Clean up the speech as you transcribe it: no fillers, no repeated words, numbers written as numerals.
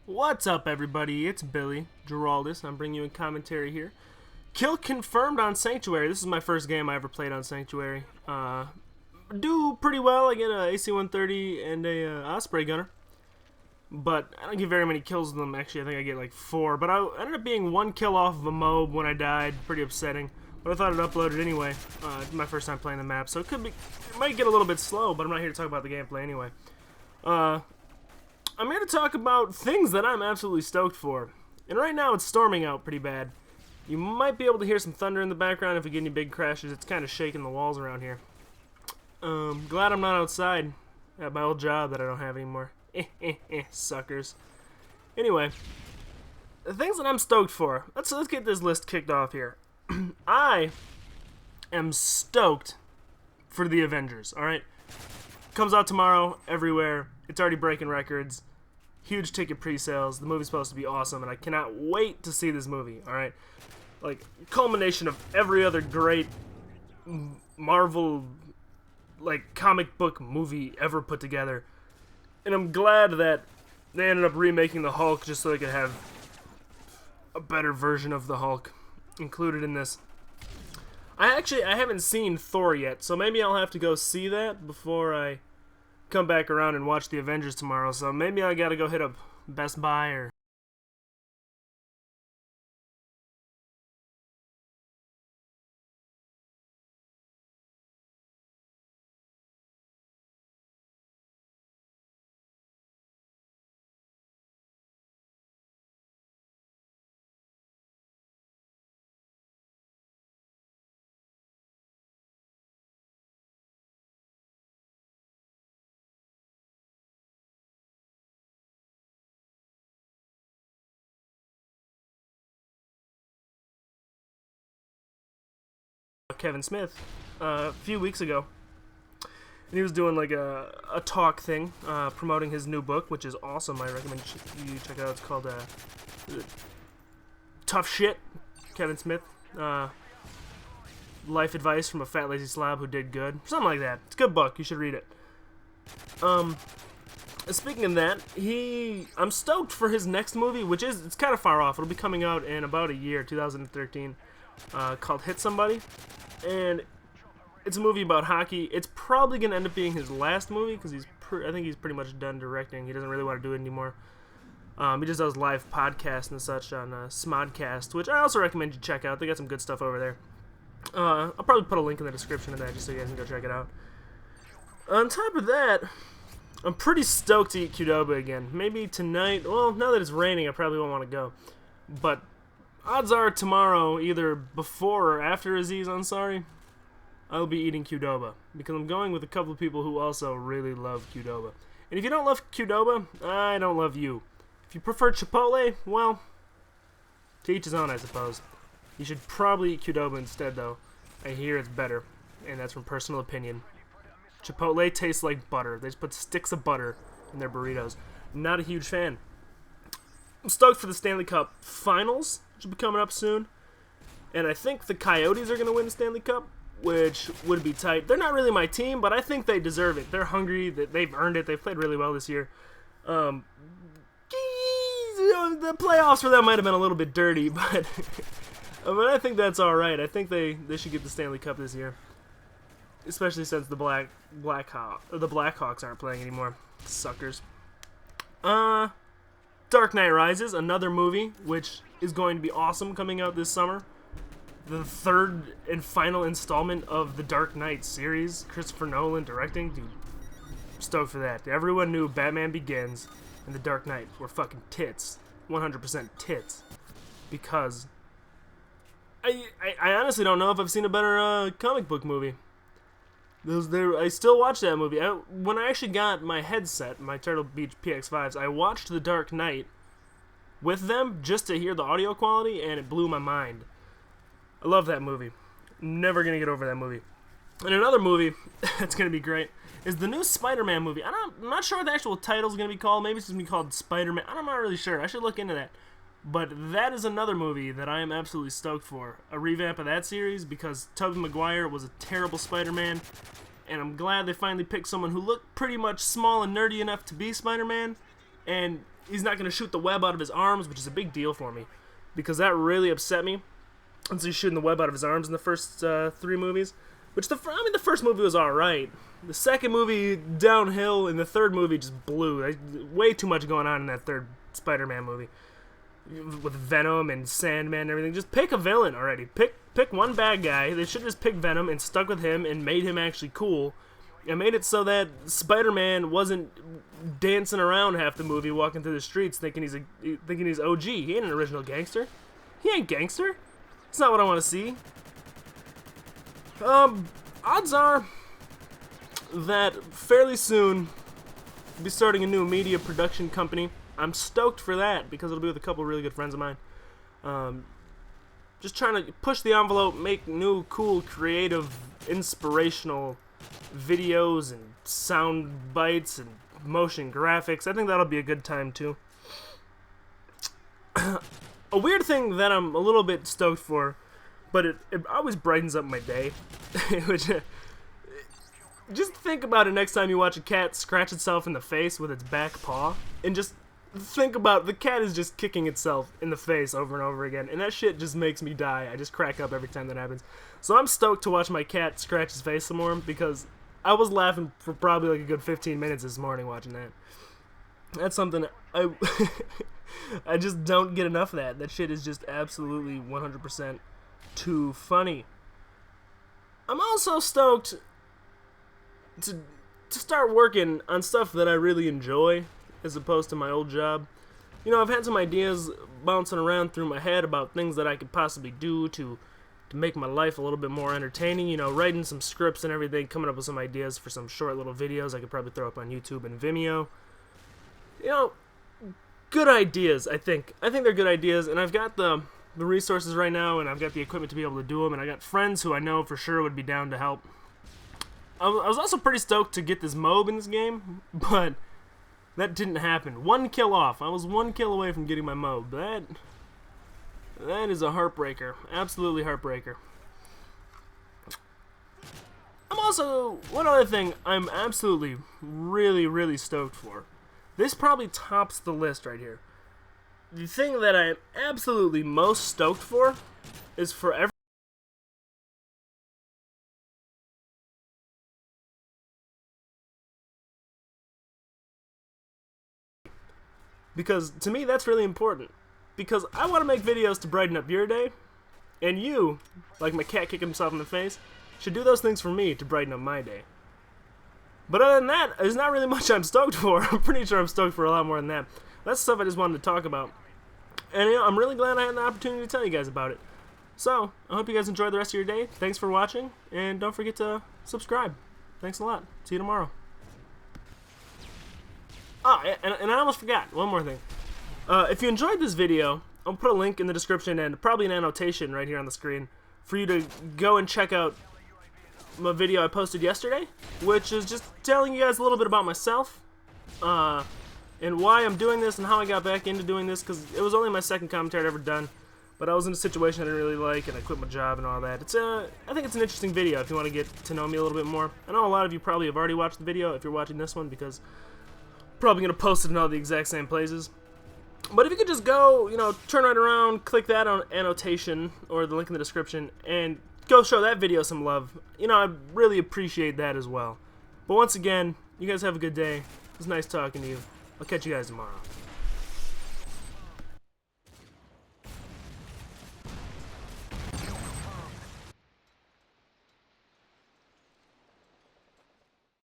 What's up, everybody? It's Billy Geraldus. I'm bringing you a commentary here. Kill confirmed on Sanctuary. This is my first game I ever played on Sanctuary. Do pretty well. I get a AC-130 and a Osprey gunner, but I don't get very many kills with them. Actually, I think I get like 4. But I ended up being 1 kill off of a MOAB when I died. Pretty upsetting. But I thought it uploaded anyway. It's my first time playing the map, so it might get a little bit slow. But I'm not here to talk about the gameplay anyway. I'm here to talk about things that I'm absolutely stoked for. And right now it's storming out pretty bad. You might be able to hear some thunder in the background if we get any big crashes. It's kind of shaking the walls around here. Glad I'm not outside at my old job that I don't have anymore. Suckers. Anyway, the things that I'm stoked for. Let's get this list kicked off here. I am stoked for the Avengers, alright? Comes out tomorrow, everywhere. It's already breaking records. Huge ticket pre-sales. The movie's supposed to be awesome, and I cannot wait to see this movie, alright? Like, culmination of every other great Marvel, like, comic book movie ever put together. And I'm glad that they ended up remaking the Hulk just so they could have a better version of the Hulk included in this. I haven't seen Thor yet, so maybe I'll have to go see that before I come back around and watch the Avengers tomorrow. So maybe I gotta go hit up Best Buy or Kevin Smith a few weeks ago. And he was doing like a talk thing, promoting his new book, which is awesome. I recommend you check it out. It's called Tough Shit, Kevin Smith. Life advice from a fat lazy slob who did good. Something like that. It's a good book. You should read it. Speaking of that, I'm stoked for his next movie, which it's kind of far off. It'll be coming out in about a year, 2013, called Hit Somebody. And it's a movie about hockey. It's probably going to end up being his last movie because I think he's pretty much done directing. He doesn't really want to do it anymore. He just does live podcasts and such on Smodcast, which I also recommend you check out. They got some good stuff over there. I'll probably put a link in the description of that just so you guys can go check it out. On top of that, I'm pretty stoked to eat Qdoba again. Maybe tonight. Well, now that it's raining, I probably won't want to go. But odds are tomorrow, either before or after Aziz Ansari, I'll be eating Qdoba. Because I'm going with a couple of people who also really love Qdoba. And if you don't love Qdoba, I don't love you. If you prefer Chipotle, well, to each his own, I suppose. You should probably eat Qdoba instead, though. I hear it's better, and that's from personal opinion. Chipotle tastes like butter. They just put sticks of butter in their burritos. Not a huge fan. I'm stoked for the Stanley Cup Finals, which will be coming up soon. And I think the Coyotes are going to win the Stanley Cup, which would be tight. They're not really my team, but I think they deserve it. They're hungry. They've earned it. They've played really well this year. The playoffs for them might have been a little bit dirty, but I think that's all right. I think they should get the Stanley Cup this year, especially since the Blackhawks aren't playing anymore. Suckers. Dark Knight Rises, another movie which is going to be awesome, coming out this summer. The third and final installment of the Dark Knight series. Christopher Nolan directing. Dude, stoked for that. Everyone knew Batman Begins and The Dark Knight were fucking tits. 100% tits. Because I honestly don't know if I've seen a better comic book movie. I still watch that movie. When I actually got my headset, my Turtle Beach PX5s, I watched The Dark Knight with them just to hear the audio quality, and it blew my mind. I love that movie. Never gonna get over that movie. And another movie that's gonna be great is the new Spider-Man movie. I'm not sure what the actual title's gonna be called. Maybe it's gonna be called Spider-Man. I'm not really sure. I should look into that. But that is another movie that I am absolutely stoked for. A revamp of that series, because Tobey Maguire was a terrible Spider-Man, and I'm glad they finally picked someone who looked pretty much small and nerdy enough to be Spider-Man, and he's not going to shoot the web out of his arms, which is a big deal for me, because that really upset me. And so he's shooting the web out of his arms in the first 3 movies, which the first movie was alright. The second movie, downhill, and the third movie just blew. Way too much going on in that third Spider-Man movie. With Venom and Sandman and everything. Just pick a villain already. Pick one bad guy. They should just pick Venom and stuck with him and made him actually cool. And made it so that Spider-Man wasn't dancing around half the movie, walking through the streets thinking he's OG. He ain't an original gangster. He ain't gangster. It's not what I want to see. Odds are that fairly soon we'll be starting a new media production company. I'm stoked for that because it'll be with a couple of really good friends of mine. Just trying to push the envelope, make new, cool, creative, inspirational videos and sound bites and motion graphics. I think that'll be a good time too. A weird thing that I'm a little bit stoked for, but it always brightens up my day, which just think about it next time you watch a cat scratch itself in the face with its back paw, and just think about the cat is just kicking itself in the face over and over again, and that shit just makes me die. I just crack up every time that happens. So I'm stoked to watch my cat scratch his face some more, because I was laughing for probably like a good 15 minutes this morning watching that. That's something I just don't get enough of that. That shit is just absolutely 100% too funny. I'm also stoked to start working on stuff that I really enjoy, as opposed to my old job. You know, I've had some ideas bouncing around through my head about things that I could possibly do to make my life a little bit more entertaining. You know, writing some scripts and everything, coming up with some ideas for some short little videos I could probably throw up on YouTube and Vimeo. You know, good ideas, I think. I think they're good ideas, and I've got the resources right now, and I've got the equipment to be able to do them, and I got friends who I know for sure would be down to help. I was also pretty stoked to get this MOAB in this game, but that didn't happen. 1 kill off. I was 1 kill away from getting my MOAB. That is a heartbreaker. Absolutely heartbreaker. I'm also, one other thing I'm absolutely really, really stoked for. This probably tops the list right here. The thing that I'm absolutely most stoked for is for every because to me that's really important, because I want to make videos to brighten up your day, and you, like my cat kicking himself in the face, should do those things for me to brighten up my day. But other than that, there's not really much I'm stoked for. I'm pretty sure I'm stoked for a lot more than that. That's stuff I just wanted to talk about. And you know, I'm really glad I had the opportunity to tell you guys about it. So, I hope you guys enjoy the rest of your day. Thanks for watching, and don't forget to subscribe. Thanks a lot. See you tomorrow. Oh, and I almost forgot. One more thing. If you enjoyed this video, I'll put a link in the description and probably an annotation right here on the screen for you to go and check out my video I posted yesterday, which is just telling you guys a little bit about myself, and why I'm doing this and how I got back into doing this, because it was only my second commentary I'd ever done, but I was in a situation I didn't really like, and I quit my job and all that. I think it's an interesting video if you want to get to know me a little bit more. I know a lot of you probably have already watched the video if you're watching this one, because I'm probably going to post it in all the exact same places. But if you could just go, you know, turn right around, click that on annotation, or the link in the description, and go show that video some love. You know, I really appreciate that as well. But once again, you guys have a good day. It was nice talking to you. I'll catch you guys tomorrow.